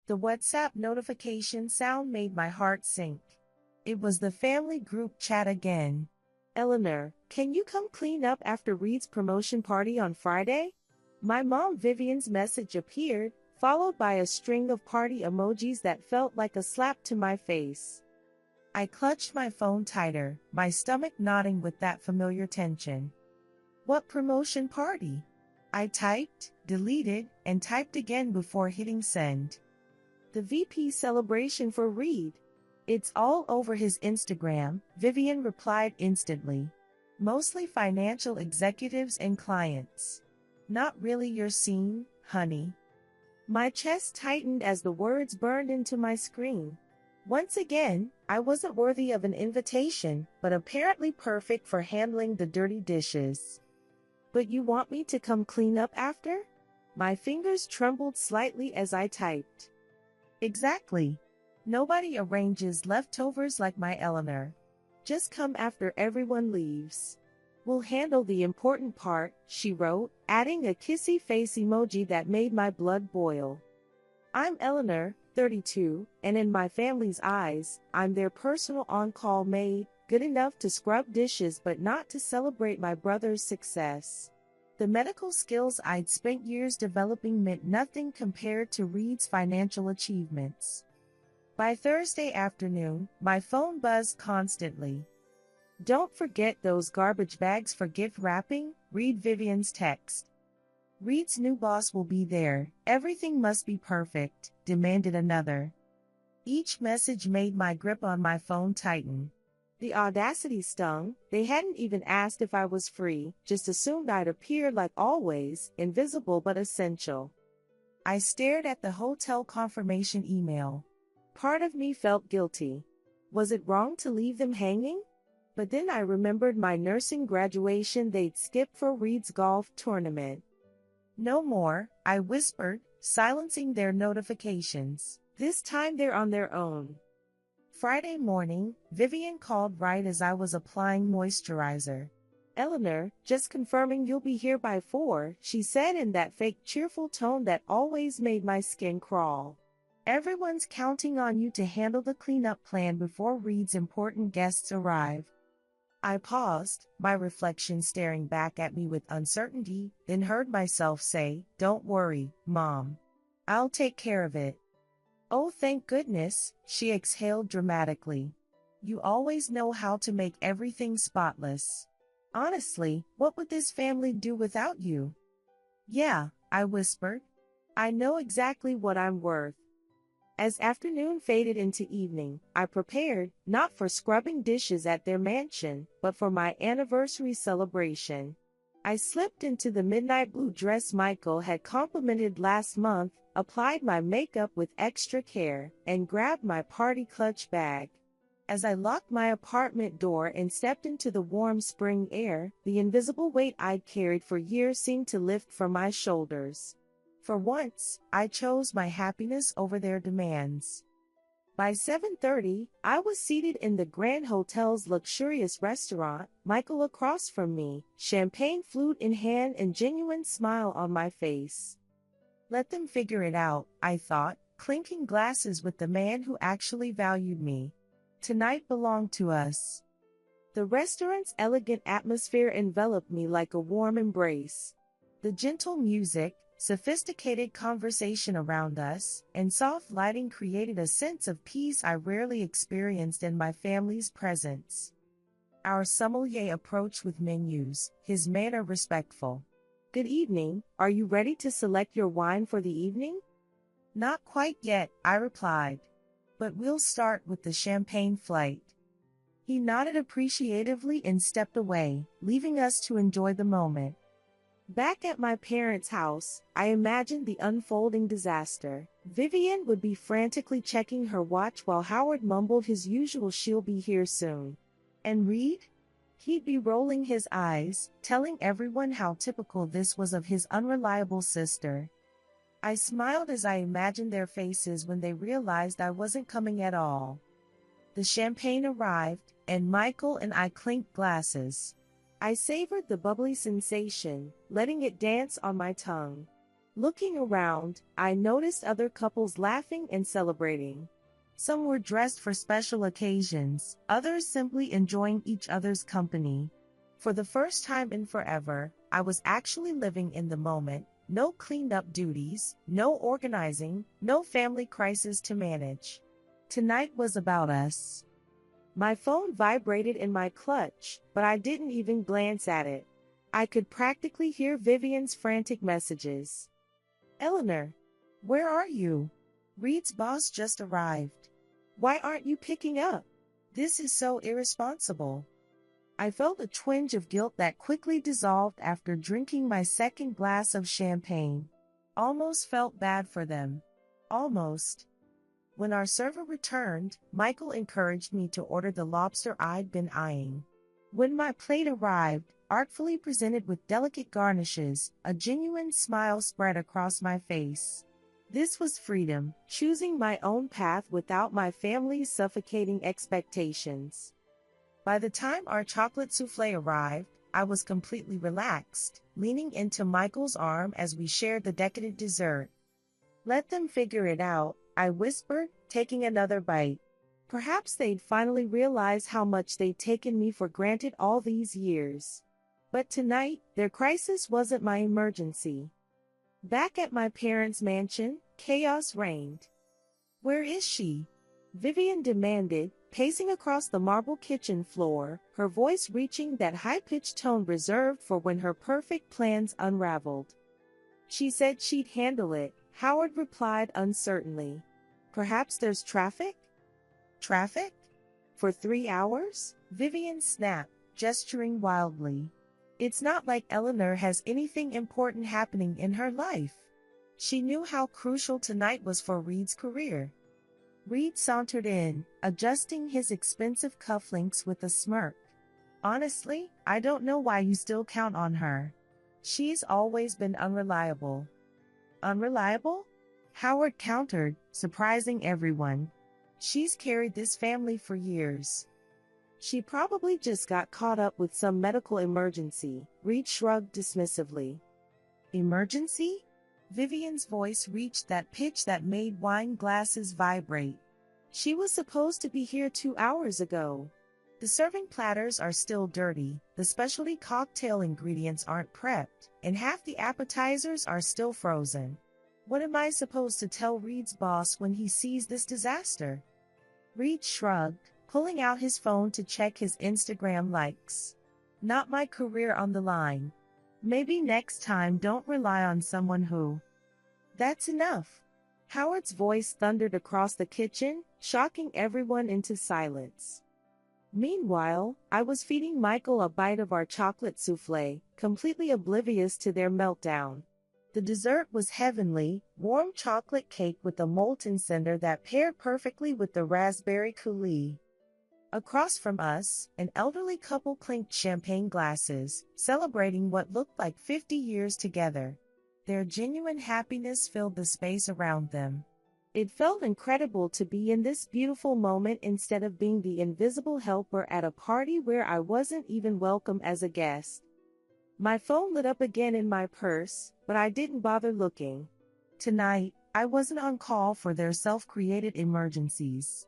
The WhatsApp notification sound made my heart sink. It was the family group chat again. Eleanor, can you come clean up after Reed's promotion party on Friday? My mom Vivian's message appeared, followed by a string of party emojis that felt like a slap to my face. I clutched my phone tighter, my stomach knotting with that familiar tension. What promotion party? I typed, deleted, and typed again before hitting send. The VP celebration for Reed. It's all over his Instagram, Vivian replied instantly. Mostly financial executives and clients. Not really your scene, honey. My chest tightened as the words burned into my screen. Once again, I wasn't worthy of an invitation, but apparently perfect for handling the dirty dishes. But you want me to come clean up after? My fingers trembled slightly as I typed. Exactly. Nobody arranges leftovers like my Eleanor. Just come after everyone leaves. We'll handle the important part, she wrote, adding a kissy face emoji that made my blood boil. I'm Eleanor, 32, and in my family's eyes, I'm their personal on-call maid, good enough to scrub dishes but not to celebrate my brother's success. The medical skills I'd spent years developing meant nothing compared to Reed's financial achievements. By Thursday afternoon, my phone buzzed constantly. Don't forget those garbage bags for gift wrapping, read Vivian's text. Reed's new boss will be there, everything must be perfect, demanded another. Each message made my grip on my phone tighten. The audacity stung. They hadn't even asked if I was free, just assumed I'd appear like always, invisible but essential. I stared at the hotel confirmation email. Part of me felt guilty. Was it wrong to leave them hanging? But then I remembered my nursing graduation they'd skip for Reed's golf tournament. No more, I whispered, silencing their notifications. This time they're on their own. Friday morning, Vivian called right as I was applying moisturizer. Eleanor, just confirming you'll be here by 4, she said in that fake cheerful tone that always made my skin crawl. Everyone's counting on you to handle the cleanup plan before Reed's important guests arrive. I paused, my reflection staring back at me with uncertainty, then heard myself say, "Don't worry, Mom. I'll take care of it." "Oh, thank goodness," she exhaled dramatically. "You always know how to make everything spotless. Honestly, what would this family do without you?" "Yeah," I whispered. "I know exactly what I'm worth." As afternoon faded into evening, I prepared, not for scrubbing dishes at their mansion, but for my anniversary celebration. I slipped into the midnight blue dress Michael had complimented last month, applied my makeup with extra care, and grabbed my party clutch bag. As I locked my apartment door and stepped into the warm spring air, the invisible weight I'd carried for years seemed to lift from my shoulders. For once, I chose my happiness over their demands. By 7:30, I was seated in the Grand Hotel's luxurious restaurant, Michael across from me, champagne flute in hand and genuine smile on my face. Let them figure it out, I thought, clinking glasses with the man who actually valued me. Tonight belonged to us. The restaurant's elegant atmosphere enveloped me like a warm embrace. The gentle music, sophisticated conversation around us, and soft lighting created a sense of peace I rarely experienced in my family's presence. Our sommelier approached with menus, his manner respectful. "Good evening, are you ready to select your wine for the evening?" "Not quite yet," I replied. "But we'll start with the champagne flight." He nodded appreciatively and stepped away, leaving us to enjoy the moment. Back at my parents' house, I imagined the unfolding disaster. Vivian would be frantically checking her watch while Howard mumbled his usual "she'll be here soon." And Reed? He'd be rolling his eyes, telling everyone how typical this was of his unreliable sister. I smiled as I imagined their faces when they realized I wasn't coming at all. The champagne arrived, and Michael and I clinked glasses. I savored the bubbly sensation, letting it dance on my tongue. Looking around, I noticed other couples laughing and celebrating. Some were dressed for special occasions, others simply enjoying each other's company. For the first time in forever, I was actually living in the moment. No cleanup duties, no organizing, no family crisis to manage. Tonight was about us. My phone vibrated in my clutch, but I didn't even glance at it. I could practically hear Vivian's frantic messages. Eleanor, where are you? Reed's boss just arrived. Why aren't you picking up? This is so irresponsible. I felt a twinge of guilt that quickly dissolved after drinking my second glass of champagne. Almost felt bad for them. Almost. When our server returned, Michael encouraged me to order the lobster I'd been eyeing. When my plate arrived, artfully presented with delicate garnishes, a genuine smile spread across my face. This was freedom, choosing my own path without my family's suffocating expectations. By the time our chocolate souffle arrived, I was completely relaxed, leaning into Michael's arm as we shared the decadent dessert. Let them figure it out, I whispered, taking another bite. Perhaps they'd finally realize how much they'd taken me for granted all these years. But tonight, their crisis wasn't my emergency. Back at my parents' mansion, chaos reigned. Where is she? Vivian demanded, pacing across the marble kitchen floor, her voice reaching that high-pitched tone reserved for when her perfect plans unraveled. She said she'd handle it, Howard replied uncertainly. Perhaps there's traffic? Traffic? For 3 hours? Vivian snapped, gesturing wildly. It's not like Eleanor has anything important happening in her life. She knew how crucial tonight was for Reed's career. Reed sauntered in, adjusting his expensive cufflinks with a smirk. Honestly, I don't know why you still count on her. She's always been unreliable. Unreliable? Howard countered, surprising everyone. She's carried this family for years. She probably just got caught up with some medical emergency, Reed shrugged dismissively. Emergency? Vivian's voice reached that pitch that made wine glasses vibrate. She was supposed to be here 2 hours ago. The serving platters are still dirty, the specialty cocktail ingredients aren't prepped, and half the appetizers are still frozen. What am I supposed to tell Reed's boss when he sees this disaster? Reed shrugged, pulling out his phone to check his Instagram likes. Not my career on the line. Maybe next time don't rely on someone who. That's enough. Howard's voice thundered across the kitchen, shocking everyone into silence. Meanwhile, I was feeding Michael a bite of our chocolate souffle, completely oblivious to their meltdown. The dessert was heavenly, warm chocolate cake with a molten cinder that paired perfectly with the raspberry coulis. Across from us, an elderly couple clinked champagne glasses, celebrating what looked like 50 years together. Their genuine happiness filled the space around them. It felt incredible to be in this beautiful moment instead of being the invisible helper at a party where I wasn't even welcome as a guest. My phone lit up again in my purse, but I didn't bother looking. Tonight, I wasn't on call for their self-created emergencies.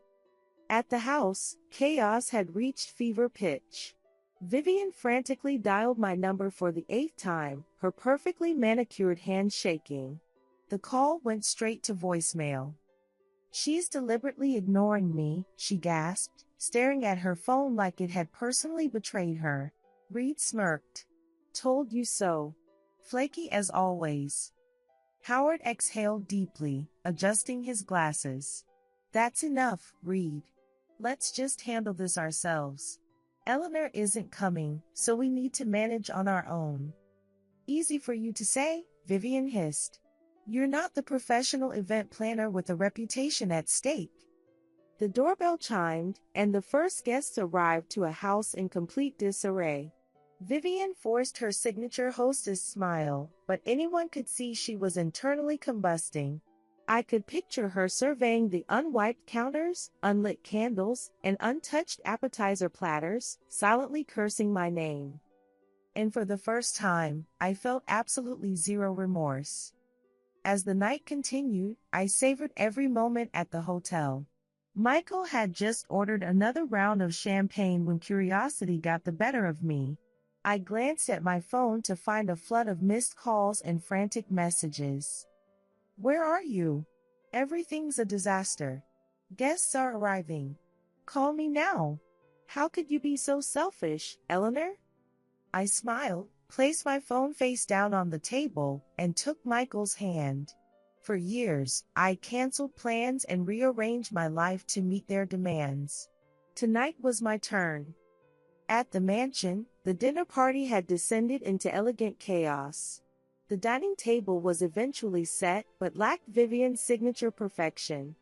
At the house, chaos had reached fever pitch. Vivian frantically dialed my number for the 8th time, her perfectly manicured hand shaking. The call went straight to voicemail. She's deliberately ignoring me, she gasped, staring at her phone like it had personally betrayed her. Reed smirked. Told you so. Flaky as always. Howard exhaled deeply, adjusting his glasses. That's enough, Reed. Let's just handle this ourselves. Eleanor isn't coming, so we need to manage on our own. Easy for you to say, Vivian hissed. You're not the professional event planner with a reputation at stake. The doorbell chimed, and the first guests arrived to a house in complete disarray. Vivian forced her signature hostess smile, but anyone could see she was internally combusting. I could picture her surveying the unwiped counters, unlit candles, and untouched appetizer platters, silently cursing my name. And for the first time, I felt absolutely zero remorse. As the night continued, I savored every moment at the hotel. Michael had just ordered another round of champagne when curiosity got the better of me. I glanced at my phone to find a flood of missed calls and frantic messages. Where are you? Everything's a disaster. Guests are arriving. Call me now. How could you be so selfish, Eleanor? I smiled, placed my phone face down on the table, and took Michael's hand. For years, I canceled plans and rearranged my life to meet their demands. Tonight was my turn. At the mansion, the dinner party had descended into elegant chaos. The dining table was eventually set, but lacked Vivian's signature perfection.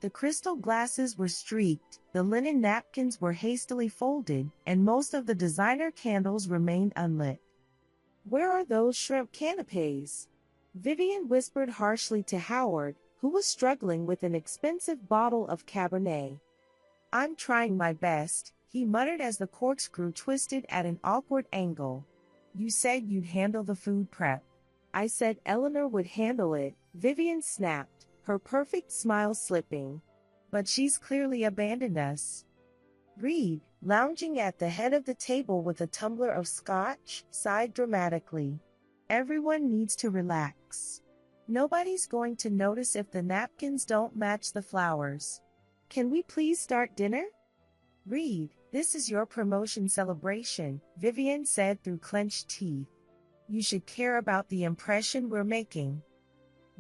The crystal glasses were streaked, the linen napkins were hastily folded, and most of the designer candles remained unlit. Where are those shrimp canapes? Vivian whispered harshly to Howard, who was struggling with an expensive bottle of Cabernet. I'm trying my best, he muttered as the corkscrew twisted at an awkward angle. You said you'd handle the food prep. I said Eleanor would handle it, Vivian snapped, her perfect smile slipping. But she's clearly abandoned us. Reed, lounging at the head of the table with a tumbler of scotch, sighed dramatically. Everyone needs to relax. Nobody's going to notice if the napkins don't match the flowers. Can we please start dinner? Reed, this is your promotion celebration, Vivian said through clenched teeth. You should care about the impression we're making.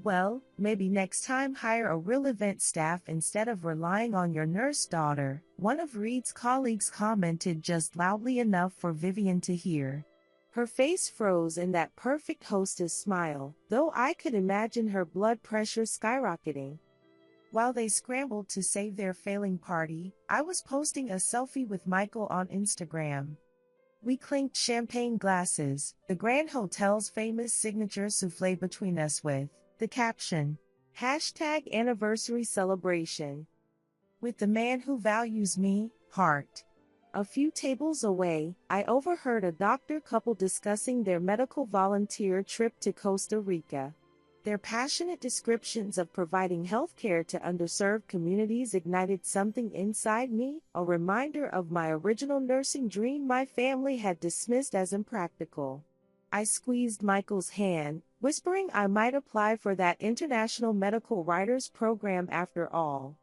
Well, maybe next time hire a real event staff instead of relying on your nurse daughter, one of Reed's colleagues commented just loudly enough for Vivian to hear. Her face froze in that perfect hostess smile, though I could imagine her blood pressure skyrocketing. While they scrambled to save their failing party, I was posting a selfie with Michael on Instagram. We clinked champagne glasses, the Grand Hotel's famous signature soufflé between us with the caption, #anniversary celebration. With the man who values me, heart. A few tables away, I overheard a doctor couple discussing their medical volunteer trip to Costa Rica. Their passionate descriptions of providing healthcare to underserved communities ignited something inside me, a reminder of my original nursing dream my family had dismissed as impractical. I squeezed Michael's hand, whispering I might apply for that International Medical Writers Program after all.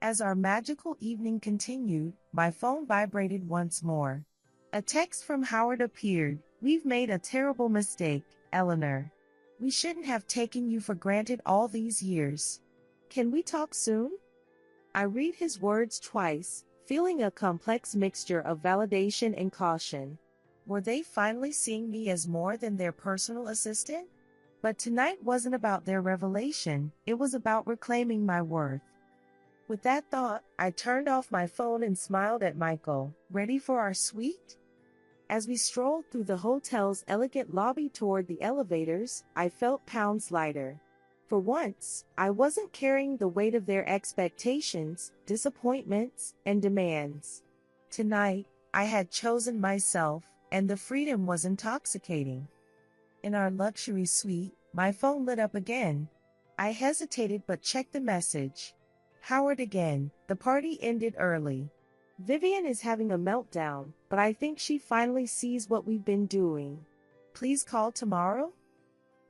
As our magical evening continued, my phone vibrated once more. A text from Howard appeared. We've made a terrible mistake, Eleanor. We shouldn't have taken you for granted all these years. Can we talk soon? I read his words twice, feeling a complex mixture of validation and caution. Were they finally seeing me as more than their personal assistant? But tonight wasn't about their revelation, it was about reclaiming my worth. With that thought, I turned off my phone and smiled at Michael, ready for our suite? As we strolled through the hotel's elegant lobby toward the elevators, I felt pounds lighter. For once, I wasn't carrying the weight of their expectations, disappointments, and demands. Tonight, I had chosen myself, and the freedom was intoxicating. In our luxury suite, my phone lit up again. I hesitated but checked the message. Howard again, the party ended early. Vivian is having a meltdown, but I think she finally sees what we've been doing. Please call tomorrow?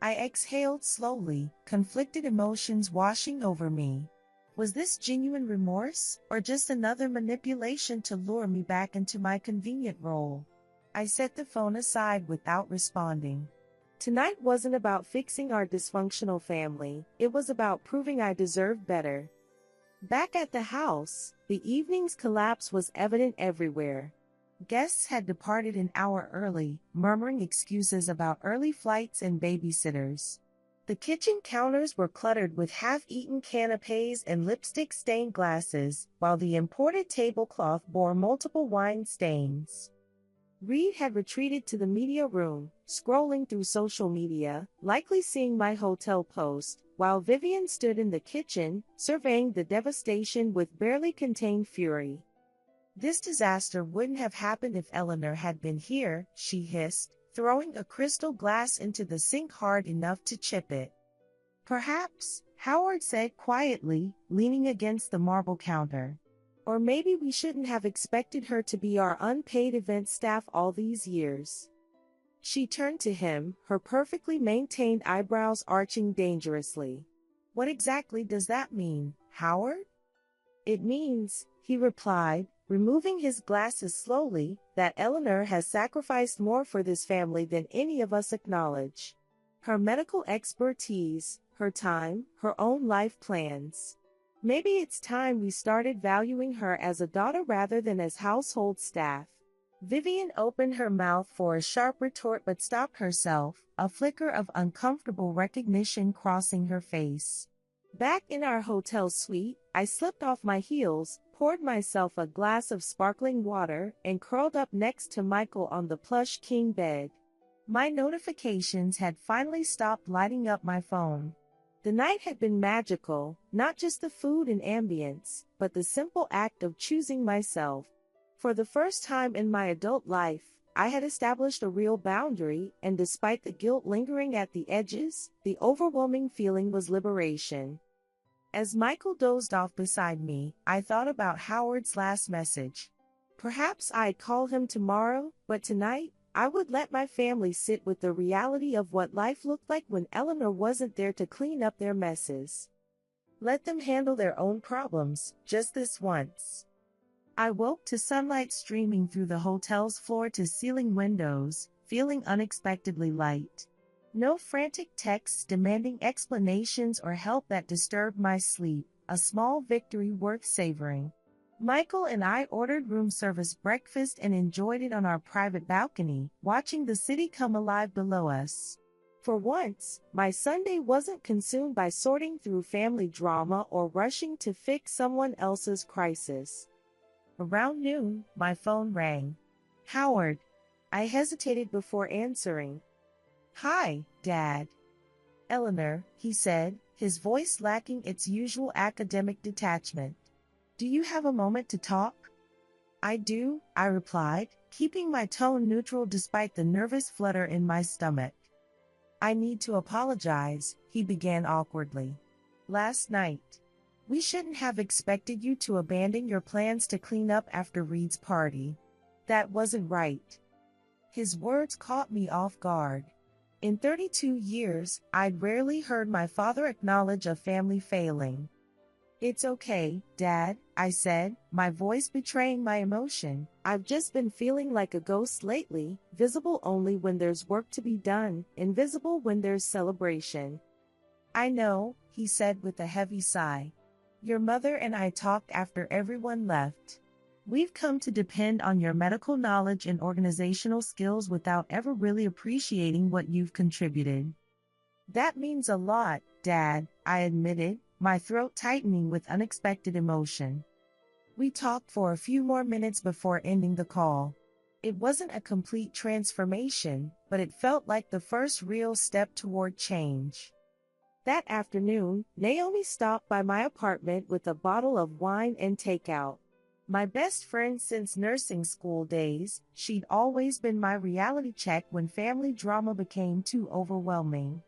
I exhaled slowly, conflicted emotions washing over me. Was this genuine remorse, or just another manipulation to lure me back into my convenient role? I set the phone aside without responding. Tonight wasn't about fixing our dysfunctional family, it was about proving I deserved better. Back at the house, the evening's collapse was evident everywhere. Guests had departed an hour early, murmuring excuses about early flights and babysitters. The kitchen counters were cluttered with half-eaten canapes and lipstick-stained glasses, while the imported tablecloth bore multiple wine stains. Reed had retreated to the media room, scrolling through social media, likely seeing my hotel post, while Vivian stood in the kitchen, surveying the devastation with barely contained fury. This disaster wouldn't have happened if Eleanor had been here, she hissed, throwing a crystal glass into the sink hard enough to chip it. Perhaps, Howard said quietly, leaning against the marble counter. Or maybe we shouldn't have expected her to be our unpaid event staff all these years. She turned to him, her perfectly maintained eyebrows arching dangerously. What exactly does that mean, Howard? It means, he replied, removing his glasses slowly, that Eleanor has sacrificed more for this family than any of us acknowledge. Her medical expertise, her time, her own life plans. Maybe it's time we started valuing her as a daughter rather than as household staff. Vivian opened her mouth for a sharp retort but stopped herself, a flicker of uncomfortable recognition crossing her face. Back in our hotel suite, I slipped off my heels, poured myself a glass of sparkling water, and curled up next to Michael on the plush king bed. My notifications had finally stopped lighting up my phone. The night had been magical, not just the food and ambience, but the simple act of choosing myself. For the first time in my adult life, I had established a real boundary, and despite the guilt lingering at the edges, the overwhelming feeling was liberation. As Michael dozed off beside me, I thought about Howard's last message. Perhaps I'd call him tomorrow, but tonight, I would let my family sit with the reality of what life looked like when Eleanor wasn't there to clean up their messes. Let them handle their own problems, just this once. I woke to sunlight streaming through the hotel's floor-to-ceiling windows, feeling unexpectedly light. No frantic texts demanding explanations or help that disturbed my sleep, a small victory worth savoring. Michael and I ordered room service breakfast and enjoyed it on our private balcony, watching the city come alive below us. For once, my Sunday wasn't consumed by sorting through family drama or rushing to fix someone else's crisis. Around noon, my phone rang. Howard. I hesitated before answering. Hi, Dad. Eleanor, he said, his voice lacking its usual academic detachment. Do you have a moment to talk? I do, I replied, keeping my tone neutral despite the nervous flutter in my stomach. I need to apologize, he began awkwardly. Last night. We shouldn't have expected you to abandon your plans to clean up after Reed's party. That wasn't right. His words caught me off guard. In 32 years, I'd rarely heard my father acknowledge a family failing. It's okay, Dad, I said, my voice betraying my emotion. I've just been feeling like a ghost lately, visible only when there's work to be done, invisible when there's celebration. I know, he said with a heavy sigh. Your mother and I talked after everyone left. We've come to depend on your medical knowledge and organizational skills without ever really appreciating what you've contributed. That means a lot, Dad, I admitted, my throat tightening with unexpected emotion. We talked for a few more minutes before ending the call. It wasn't a complete transformation, but it felt like the first real step toward change. That afternoon, Naomi stopped by my apartment with a bottle of wine and takeout. My best friend since nursing school days, she'd always been my reality check when family drama became too overwhelming.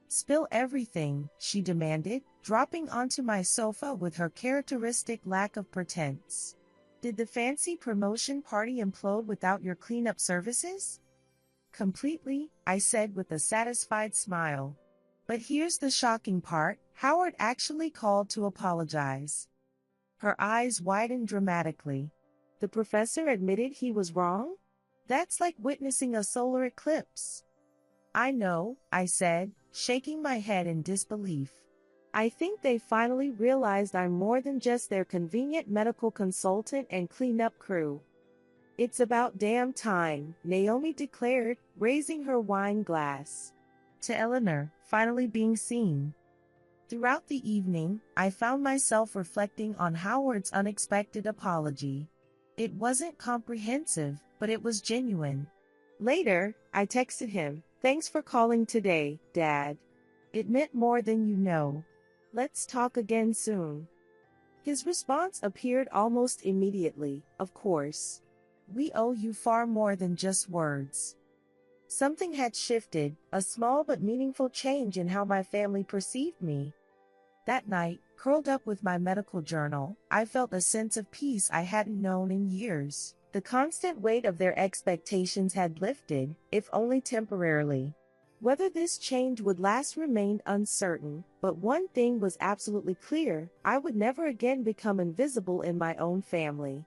Spill everything, she demanded, dropping onto my sofa with her characteristic lack of pretense. Did the fancy promotion party implode without your cleanup services? Completely, I said with a satisfied smile. But here's the shocking part, Howard actually called to apologize. Her eyes widened dramatically. The professor admitted he was wrong? That's like witnessing a solar eclipse. I know, I said, shaking my head in disbelief. I think they finally realized I'm more than just their convenient medical consultant and cleanup crew. It's about damn time, Naomi declared, raising her wine glass. To Eleanor, finally being seen. Throughout the evening, I found myself reflecting on Howard's unexpected apology. It wasn't comprehensive, but it was genuine. Later, I texted him, "Thanks for calling today, Dad. It meant more than you know. Let's talk again soon." His response appeared almost immediately, "Of course. We owe you far more than just words." Something had shifted, a small but meaningful change in how my family perceived me. That night, curled up with my medical journal, I felt a sense of peace I hadn't known in years. The constant weight of their expectations had lifted, if only temporarily. Whether this change would last remained uncertain, but one thing was absolutely clear: I would never again become invisible in my own family.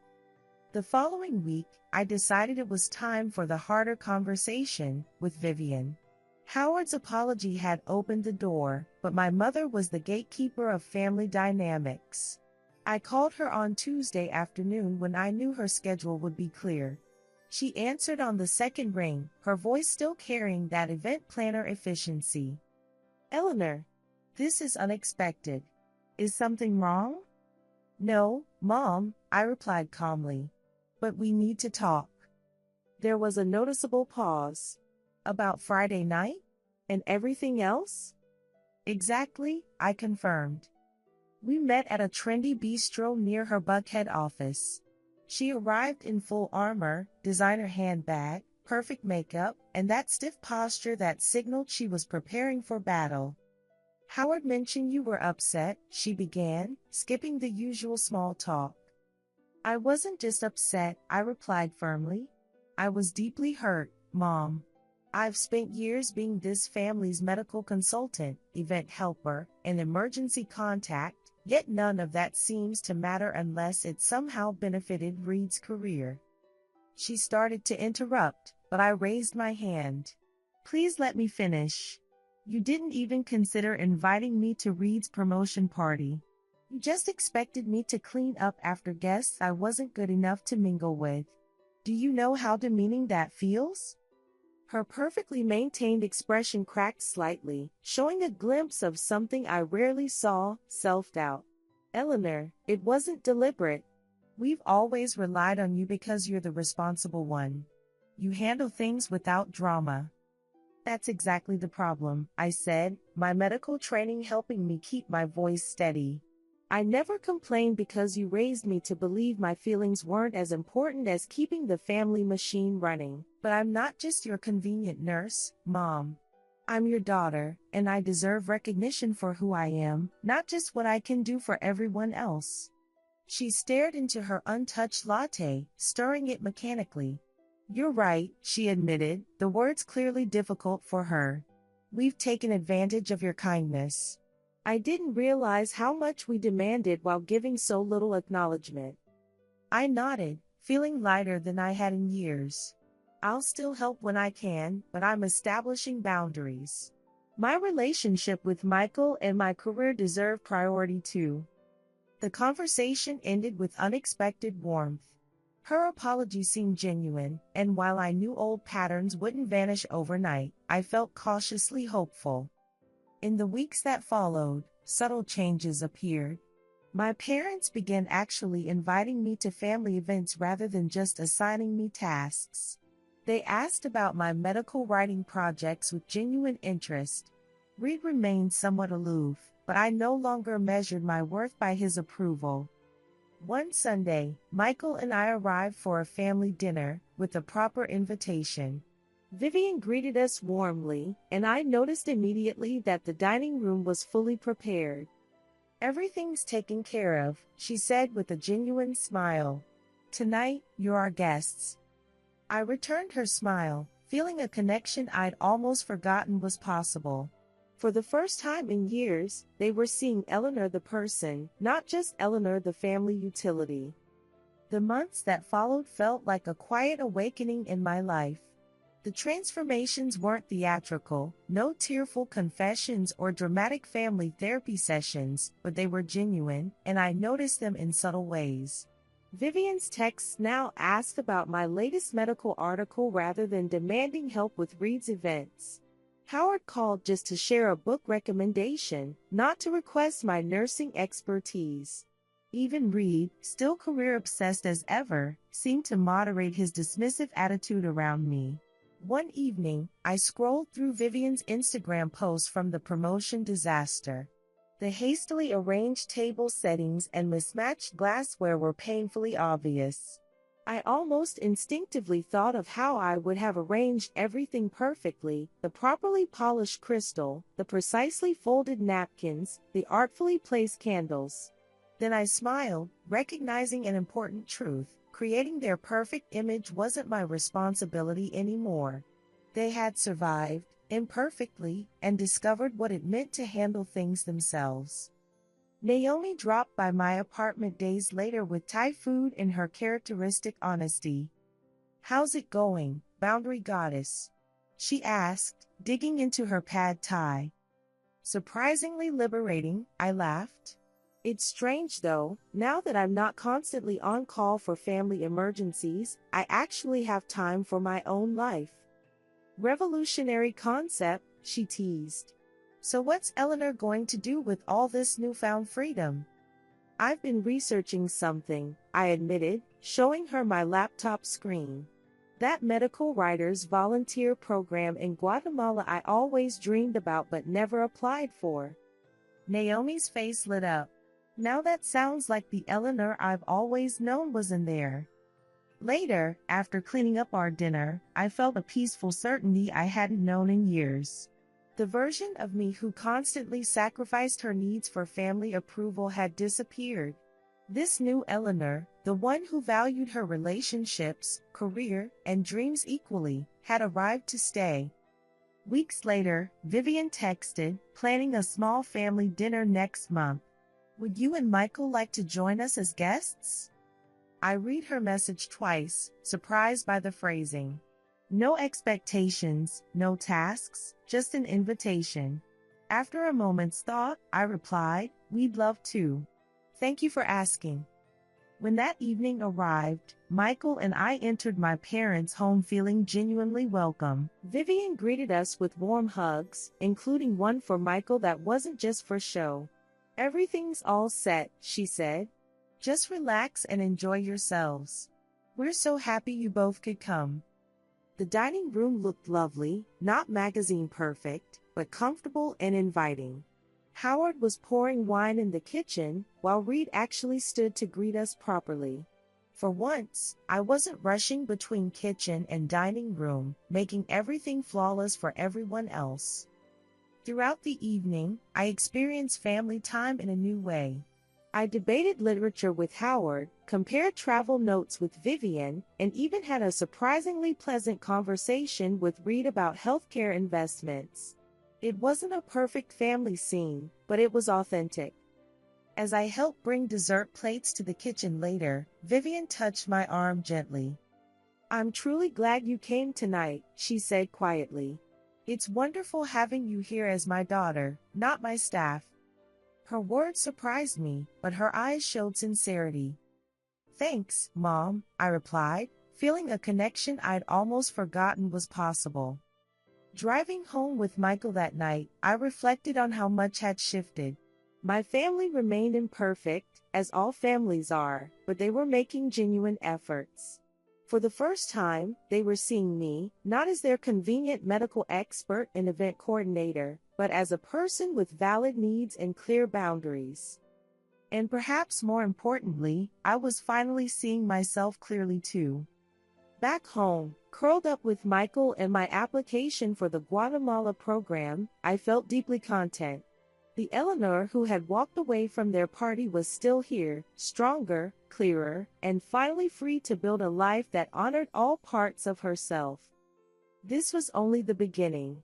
The following week, I decided it was time for the harder conversation with Vivian. Howard's apology had opened the door, but my mother was the gatekeeper of family dynamics. I called her on Tuesday afternoon when I knew her schedule would be clear. She answered on the second ring, her voice still carrying that event planner efficiency. "Eleanor, this is unexpected. Is something wrong?" "No, Mom," I replied calmly. "But we need to talk." There was a noticeable pause. "About Friday night? And everything else?" "Exactly," I confirmed. We met at a trendy bistro near her Buckhead office. She arrived in full armor, designer handbag, perfect makeup, and that stiff posture that signaled she was preparing for battle. "Howard mentioned you were upset," she began, skipping the usual small talk. "I wasn't just upset," I replied firmly. "I was deeply hurt, Mom. I've spent years being this family's medical consultant, event helper, and emergency contact, yet none of that seems to matter unless it somehow benefited Reed's career." She started to interrupt, but I raised my hand. "Please let me finish. You didn't even consider inviting me to Reed's promotion party. You just expected me to clean up after guests I wasn't good enough to mingle with. Do you know how demeaning that feels?" Her perfectly maintained expression cracked slightly, showing a glimpse of something I rarely saw: self-doubt. "Eleanor, it wasn't deliberate. We've always relied on you because you're the responsible one. You handle things without drama." "That's exactly the problem," I said, my medical training helping me keep my voice steady. "I never complained because you raised me to believe my feelings weren't as important as keeping the family machine running. But I'm not just your convenient nurse, Mom. I'm your daughter, and I deserve recognition for who I am, not just what I can do for everyone else." She stared into her untouched latte, stirring it mechanically. "You're right," she admitted, the words clearly difficult for her. "We've taken advantage of your kindness. I didn't realize how much we demanded while giving so little acknowledgement." I nodded, feeling lighter than I had in years. "I'll still help when I can, but I'm establishing boundaries. My relationship with Michael and my career deserve priority too." The conversation ended with unexpected warmth. Her apology seemed genuine, and while I knew old patterns wouldn't vanish overnight, I felt cautiously hopeful. In the weeks that followed, subtle changes appeared. My parents began actually inviting me to family events rather than just assigning me tasks. They asked about my medical writing projects with genuine interest. Reed remained somewhat aloof, but I no longer measured my worth by his approval. One Sunday, Michael and I arrived for a family dinner, with a proper invitation. Vivian greeted us warmly, and I noticed immediately that the dining room was fully prepared. "Everything's taken care of," she said with a genuine smile. "Tonight, you're our guests." I returned her smile, feeling a connection I'd almost forgotten was possible. For the first time in years, they were seeing Eleanor the person, not just Eleanor the family utility. The months that followed felt like a quiet awakening in my life. The transformations weren't theatrical, no tearful confessions or dramatic family therapy sessions, but they were genuine, and I noticed them in subtle ways. Vivian's texts now asked about my latest medical article rather than demanding help with Reed's events. Howard called just to share a book recommendation, not to request my nursing expertise. Even Reed, still career-obsessed as ever, seemed to moderate his dismissive attitude around me. One evening, I scrolled through Vivian's Instagram posts from the promotion disaster. The hastily arranged table settings and mismatched glassware were painfully obvious. I almost instinctively thought of how I would have arranged everything perfectly, the properly polished crystal, the precisely folded napkins, the artfully placed candles. Then I smiled, recognizing an important truth. Creating their perfect image wasn't my responsibility anymore. They had survived, imperfectly, and discovered what it meant to handle things themselves. Naomi dropped by my apartment days later with Thai food and her characteristic honesty. "How's it going, boundary goddess?" she asked, digging into her pad Thai. "Surprisingly liberating," I laughed. "It's strange though, now that I'm not constantly on call for family emergencies, I actually have time for my own life." "Revolutionary concept," she teased. "So what's Eleanor going to do with all this newfound freedom?" "I've been researching something," I admitted, showing her my laptop screen. "That medical writers volunteer program in Guatemala I always dreamed about but never applied for." Naomi's face lit up. "Now that sounds like the Eleanor I've always known was in there." Later, after cleaning up our dinner, I felt a peaceful certainty I hadn't known in years. The version of me who constantly sacrificed her needs for family approval had disappeared. This new Eleanor, the one who valued her relationships, career, and dreams equally, had arrived to stay. Weeks later, Vivian texted, planning a small family dinner next month. "Would you and Michael like to join us as guests?" I read her message twice, surprised by the phrasing. No expectations, no tasks, just an invitation. After a moment's thought, I replied, "We'd love to. Thank you for asking." When that evening arrived, Michael and I entered my parents' home feeling genuinely welcome. Vivian greeted us with warm hugs, including one for Michael that wasn't just for show. "Everything's all set," she said. "Just relax and enjoy yourselves. We're so happy you both could come." The dining room looked lovely, not magazine perfect, but comfortable and inviting. Howard was pouring wine in the kitchen, while Reed actually stood to greet us properly. For once, I wasn't rushing between kitchen and dining room, making everything flawless for everyone else. Throughout the evening, I experienced family time in a new way. I debated literature with Howard, compared travel notes with Vivian, and even had a surprisingly pleasant conversation with Reed about healthcare investments. It wasn't a perfect family scene, but it was authentic. As I helped bring dessert plates to the kitchen later, Vivian touched my arm gently. "I'm truly glad you came tonight," she said quietly. "It's wonderful having you here as my daughter, not my staff." Her words surprised me, but her eyes showed sincerity. "Thanks, Mom," I replied, feeling a connection I'd almost forgotten was possible. Driving home with Michael that night, I reflected on how much had shifted. My family remained imperfect, as all families are, but they were making genuine efforts. For the first time, they were seeing me, not as their convenient medical expert and event coordinator, but as a person with valid needs and clear boundaries. And perhaps more importantly, I was finally seeing myself clearly too. Back home, curled up with Michael and my application for the Guatemala program, I felt deeply content. The Eleanor who had walked away from their party was still here, stronger, clearer, and finally free to build a life that honored all parts of herself. This was only the beginning.